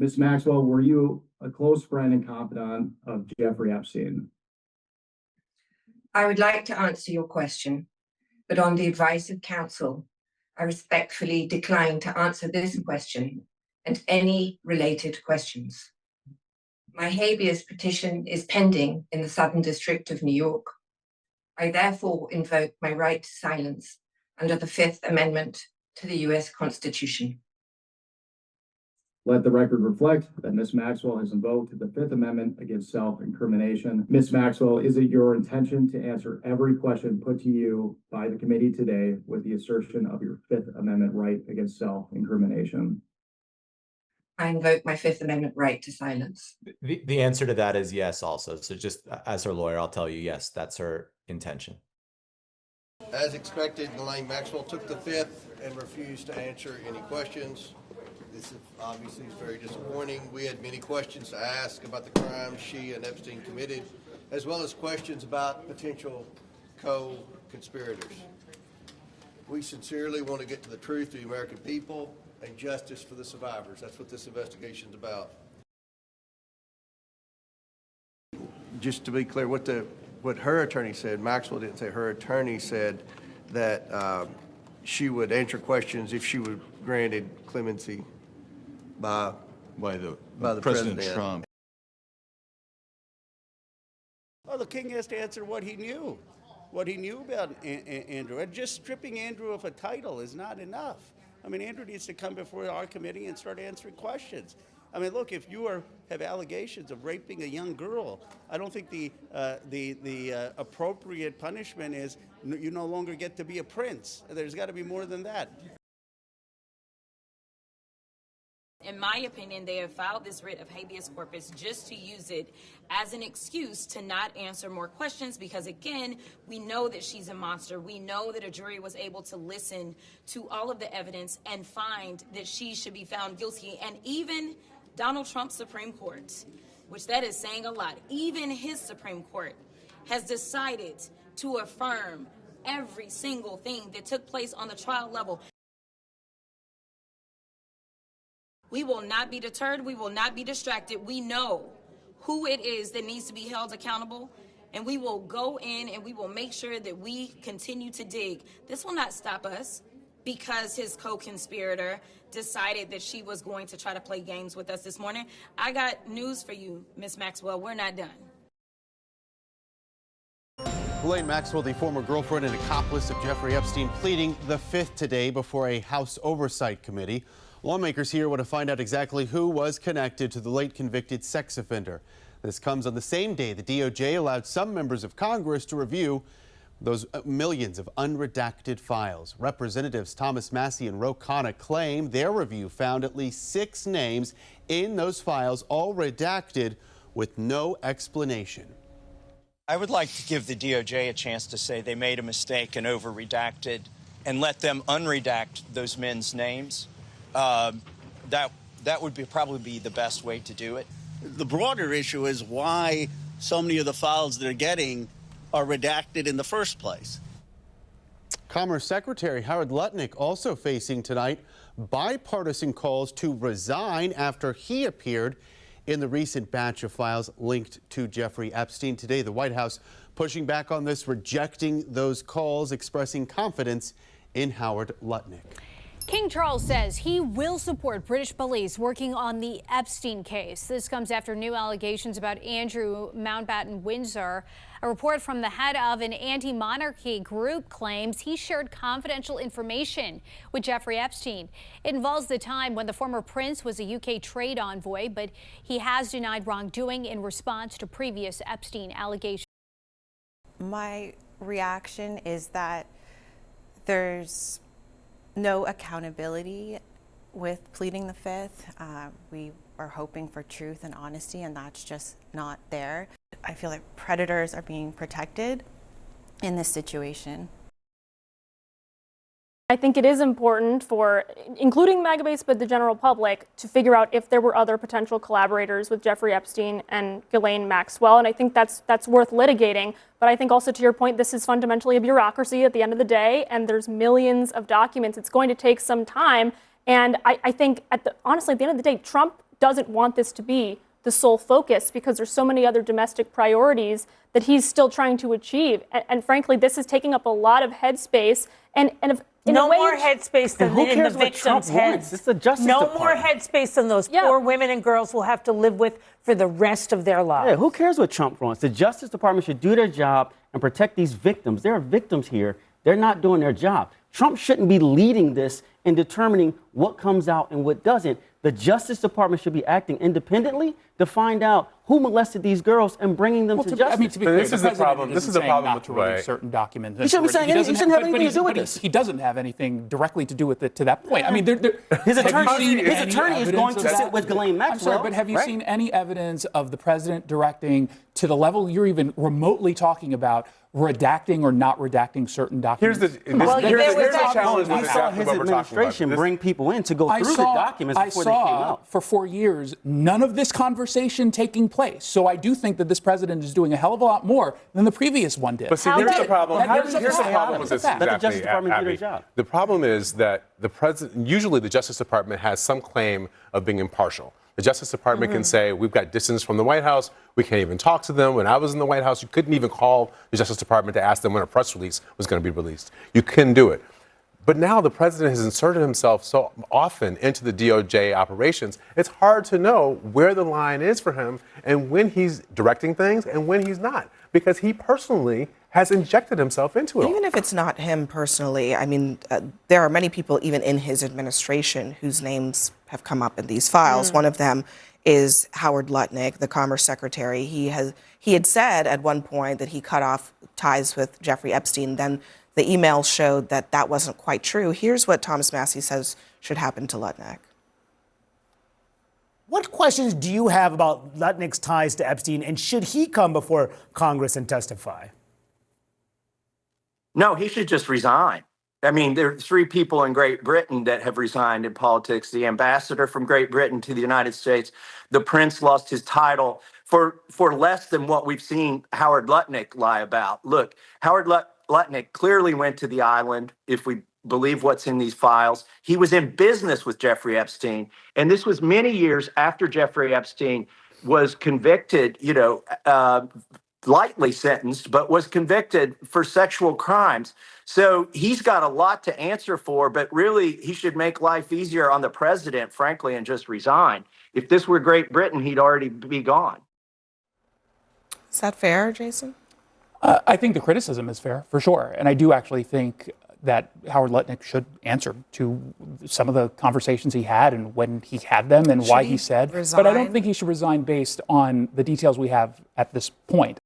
Ms. Maxwell, were you a close friend and confidant of Jeffrey Epstein? I would like to answer your question, but on the advice of counsel, I respectfully decline to answer this question and any related questions. My habeas petition is pending in the Southern District of New York. I therefore invoke my right to silence under the Fifth Amendment to the U.S. Constitution. Let the record reflect that Ms. Maxwell has invoked the Fifth Amendment against self-incrimination. Ms. Maxwell, is it your intention to answer every question put to you by the committee today with the assertion of your Fifth Amendment right against self-incrimination? I invoke my Fifth Amendment right to silence. The answer to that is yes also. So just as her lawyer, I'll tell you, yes, that's her intention. As expected, Ghislaine Maxwell took the Fifth and refused to answer any questions. This is obviously very disappointing. We had many questions to ask about the crimes she and Epstein committed, as well as questions about potential co-conspirators. We sincerely want to get to the truth of the American people and justice for the survivors. That's what this investigation is about. Just to be clear, what her attorney said, Maxwell didn't say, her attorney said that she would answer questions if she were granted clemency by the President Trump. Well, the king has to answer what he knew about Andrew. And just stripping Andrew of a title is not enough. I mean, Andrew needs to come before our committee and start answering questions. I mean, look, if you have allegations of raping a young girl, I don't think the appropriate punishment is you no longer get to be a prince. There's got to be more than that. In my opinion, they have filed this writ of habeas corpus just to use it as an excuse to not answer more questions because, again, we know that she's a monster. We know that a jury was able to listen to all of the evidence and find that she should be found guilty. And even Donald Trump's Supreme Court, which that is saying a lot, even his Supreme Court has decided to affirm every single thing that took place on the trial level. We will not be deterred. We will not be distracted. We know who it is that needs to be held accountable, and we will go in and we will make sure that we continue to dig. This will not stop us because his co-conspirator decided that she was going to try to play games with us this morning. I got news for you, Ms. Maxwell. We're not done. Ghislaine Maxwell, the former girlfriend and accomplice of Jeffrey Epstein, pleading the Fifth today before a House Oversight Committee. Lawmakers here want to find out exactly who was connected to the late convicted sex offender. This comes on the same day the DOJ allowed some members of Congress to review those millions of unredacted files. Representatives Thomas Massey and Ro Khanna claim their review found at least 6 names in those files, all redacted with no explanation. I would like to give the DOJ a chance to say they made a mistake and over-redacted and let them unredact those men's names. That would probably be the best way to do it. The broader issue is why so many of the files they're getting are redacted in the first place. Commerce Secretary Howard Lutnick also facing tonight bipartisan calls to resign after he appeared in the recent batch of files linked to Jeffrey Epstein. Today, the White House pushing back on this, rejecting those calls, expressing confidence in Howard Lutnick. King Charles says he will support British police working on the Epstein case. This comes after new allegations about Andrew Mountbatten Windsor. A report from the head of an anti-monarchy group claims he shared confidential information with Jeffrey Epstein. It involves the time when the former prince was a UK trade envoy, but he has denied wrongdoing in response to previous Epstein allegations. My reaction is that there's no accountability with pleading the Fifth. We are hoping for truth and honesty, and that's just not there. I feel like predators are being protected in this situation. I think it is important for, including Megabase, but the general public, to figure out if there were other potential collaborators with Jeffrey Epstein and Ghislaine Maxwell, and I think that's worth litigating. But I think also, to your point, this is fundamentally a bureaucracy at the end of the day, and there's millions of documents. It's going to take some time, and I think honestly, at the end of the day, Trump doesn't want this to be the sole focus because there's so many other domestic priorities that he's still trying to achieve. And frankly, this is taking up a lot of headspace. And if, in no a way, more headspace than in the victims' heads. It's the Justice no Department. more headspace than those poor women and girls will have to live with for the rest of their lives. Yeah, who cares what Trump wants? The Justice Department should do their job and protect these victims. There are victims here. They're not doing their job. Trump shouldn't be leading this and determining what comes out and what doesn't. The Justice Department should be acting independently to find out who molested these girls and bringing them to justice. I mean, to be clear, this is the problem. This is the problem with to the way release certain documents. He shouldn't be saying anything. He shouldn't have anything to do with this. He doesn't have anything directly to do with it to that point. I mean, his attorney is going to sit with Ghislaine Maxwell. I'm sorry, but have you seen any evidence of the president directing to the level you're even remotely talking about, redacting or not redacting certain documents? Here's the challenge. We saw his administration bring people in to go through the documents before they came out. For 4 years, none of this conversation taking place. So I do think that this president is doing a hell of a lot more than the previous one did. But see, here's the problem. Here's the problem with this Let the Justice exactly, Department do their Abby. job. The problem is that the president, usually the Justice Department has some claim of being impartial. The Justice Department can say, we've got distance from the White House. We can't even talk to them. When I was in the White House, you couldn't even call the Justice Department to ask them when a press release was going to be released. You couldn't do it. But now the president has inserted himself so often into the DOJ operations, it's hard to know where the line is for him and when he's directing things and when he's not, because he personally has injected himself into it. Even if it's not him personally, I mean, there are many people even in his administration whose names have come up in these files. One of them is Howard Lutnick, the Commerce Secretary. He had said at one point that he cut off ties with Jeffrey Epstein. Then the emails showed that that wasn't quite true. Here's what Thomas Massie says should happen to Lutnick. What questions do you have about Lutnick's ties to Epstein, and should he come before Congress and testify? No, he should just resign. I mean, there are 3 people in Great Britain that have resigned in politics. The ambassador from Great Britain to the United States, the prince lost his title for less than what we've seen Howard Lutnick lie about. Look, Howard Lutnick clearly went to the island, if we believe what's in these files. He was in business with Jeffrey Epstein, and this was many years after Jeffrey Epstein was convicted, lightly sentenced, but was convicted for sexual crimes. So he's got a lot to answer for, but really he should make life easier on the president, frankly, and just resign. If this were Great Britain, he'd already be gone. Is that fair, Jason? I think the criticism is fair, for sure. And I do actually think that Howard Lutnick should answer to some of the conversations he had and when he had them and why he said. But I don't think he should resign based on the details we have at this point.